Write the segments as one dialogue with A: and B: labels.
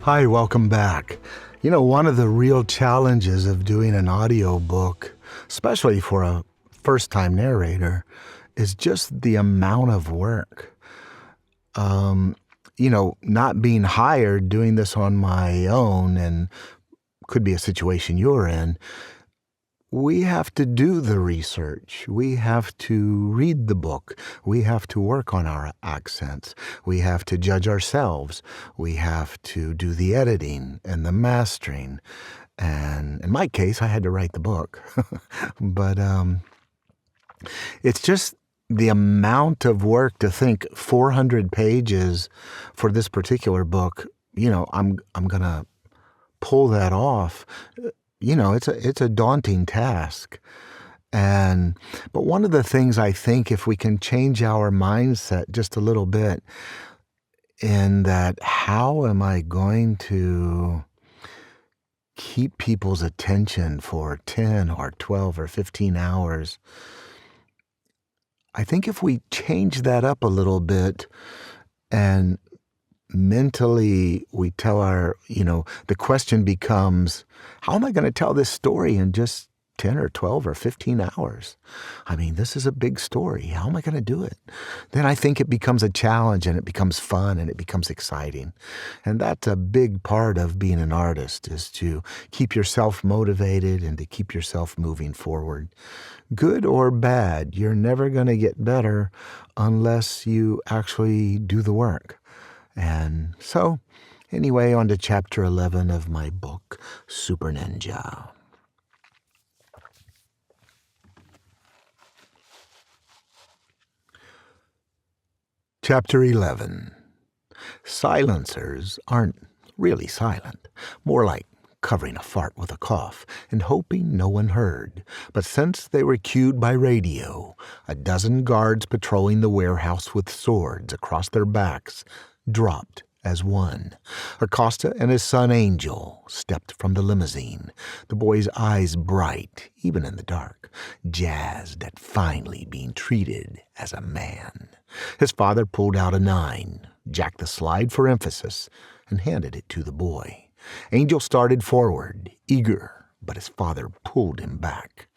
A: Hi, welcome back. One of the real challenges of doing an audiobook, especially for a first-time narrator, is just the amount of work. Not being hired, doing this on my own, and could be a situation you're in, we have to do the research. We have to read the book. We have to work on our accents. We have to judge ourselves. We have to do the editing and the mastering. And in my case, I had to write the book. But it's just the amount of work to think 400 pages for this particular book. I'm going to pull that off. It's a daunting task. But one of the things I think, if we can change our mindset just a little bit, in that, how am I going to keep people's attention for 10 or 12 or 15 hours? I think if we change that up a little bit and mentally we tell the question becomes, how am I going to tell this story in just 10 or 12 or 15 hours? This is a big story. How am I going to do it? Then I think it becomes a challenge, and it becomes fun, and it becomes exciting. And that's a big part of being an artist, is to keep yourself motivated and to keep yourself moving forward. Good or bad, you're never going to get better unless you actually do the work. And so, anyway, on to chapter 11 of my book, Super Ninja. Chapter 11. Silencers aren't really silent, more like covering a fart with a cough and hoping no one heard. But since they were cued by radio, a dozen guards patrolling the warehouse with swords across their backs dropped as one. Acosta and his son Angel stepped from the limousine, the boy's eyes bright, even in the dark, jazzed at finally being treated as a man. His father pulled out a 9, jacked the slide for emphasis, and handed it to the boy. Angel started forward, eager, but his father pulled him back.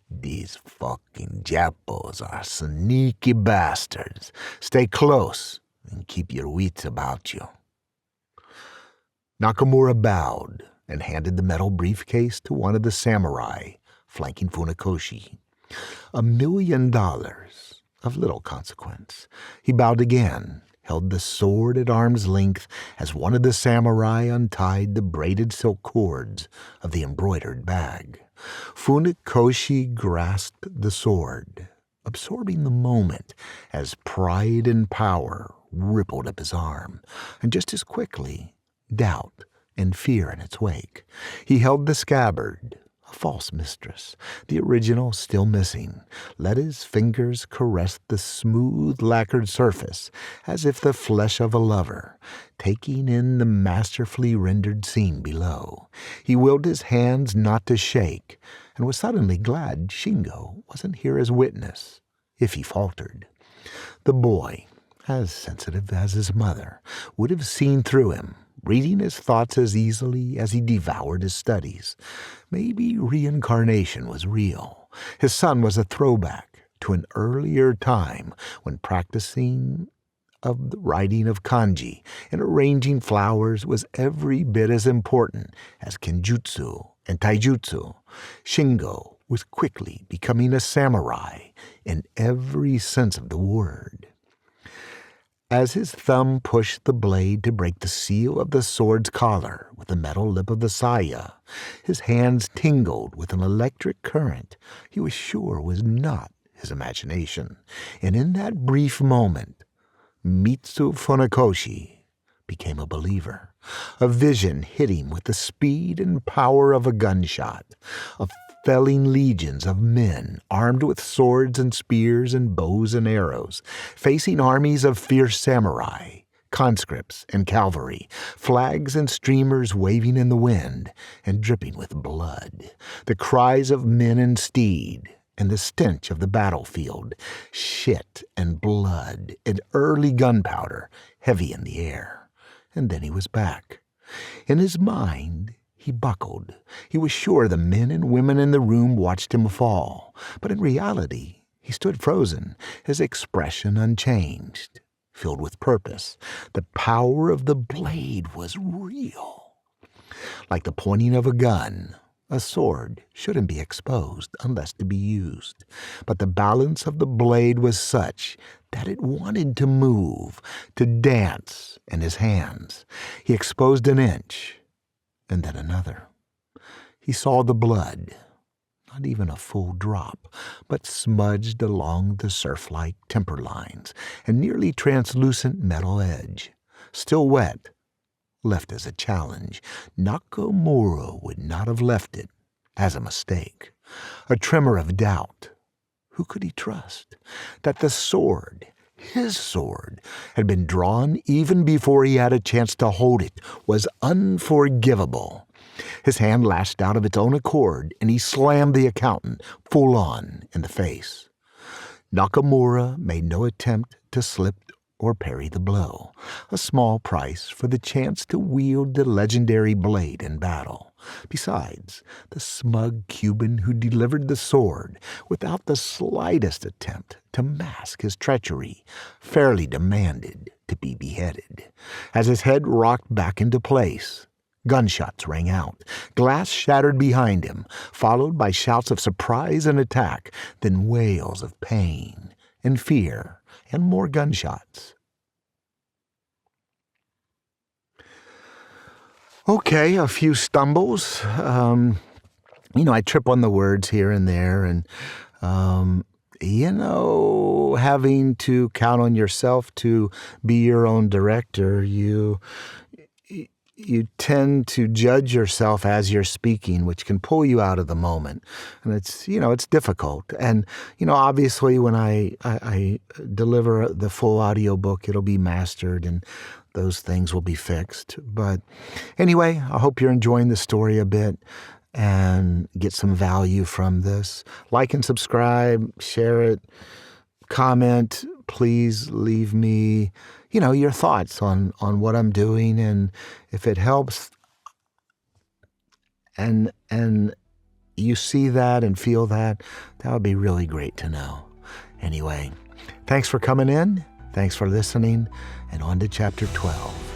A: These fucking Japos are sneaky bastards. Stay close and keep your wits about you. Nakamura bowed and handed the metal briefcase to one of the samurai flanking Funakoshi. $1 million of little consequence. He bowed again, held the sword at arm's length as one of the samurai untied the braided silk cords of the embroidered bag. Funakoshi grasped the sword, absorbing the moment as pride and power rippled up his arm, and just as quickly, doubt and fear in its wake. He held the scabbard, a false mistress, the original still missing, let his fingers caress the smooth lacquered surface as if the flesh of a lover, taking in the masterfully rendered scene below. He willed his hands not to shake, and was suddenly glad Shingo wasn't here as witness, if he faltered. The boy, as sensitive as his mother, would have seen through him, reading his thoughts as easily as he devoured his studies. Maybe reincarnation was real. His son was a throwback to an earlier time when practicing of the writing of kanji and arranging flowers was every bit as important as kenjutsu and taijutsu. Shingo was quickly becoming a samurai in every sense of the word. As his thumb pushed the blade to break the seal of the sword's collar with the metal lip of the saya, his hands tingled with an electric current he was sure was not his imagination. And in that brief moment, Mitsu Funakoshi became a believer. A vision hit him with the speed and power of a gunshot, of felling legions of men armed with swords and spears and bows and arrows, facing armies of fierce samurai, conscripts and cavalry, flags and streamers waving in the wind and dripping with blood, the cries of men and steed, and the stench of the battlefield, shit and blood and early gunpowder heavy in the air. And then he was back. In his mind, he buckled. He was sure the men and women in the room watched him fall, but in reality, he stood frozen, his expression unchanged, filled with purpose. The power of the blade was real. Like the pointing of a gun, a sword shouldn't be exposed unless to be used. But the balance of the blade was such that it wanted to move, to dance in his hands. He exposed an inch, and then another. He saw the blood, not even a full drop, but smudged along the surf-like temper lines and nearly translucent metal edge. Still wet, left as a challenge. Nakamura would not have left it as a mistake. A tremor of doubt. Who could he trust? That the sword, his sword, had been drawn even before he had a chance to hold it was unforgivable. His hand lashed out of its own accord, and he slammed the accountant full on in the face. Nakamura made no attempt to slip or parry the blow, a small price for the chance to wield the legendary blade in battle. Besides, the smug Cuban who delivered the sword, without the slightest attempt to mask his treachery, fairly demanded to be beheaded. As his head rocked back into place, gunshots rang out. Glass shattered behind him, followed by shouts of surprise and attack, then wails of pain and fear and more gunshots. Okay, a few stumbles. I trip on the words here and there, and having to count on yourself to be your own director, you tend to judge yourself as you're speaking, which can pull you out of the moment. And it's difficult. And, obviously when I deliver the full audiobook, it'll be mastered and those things will be fixed. But anyway, I hope you're enjoying the story a bit and get some value from this. Like and subscribe, share it, comment. Please leave me your thoughts on what I'm doing, and if it helps and you see that and feel that would be really great to know. Anyway, thanks for coming in, thanks for listening, and on to chapter 12.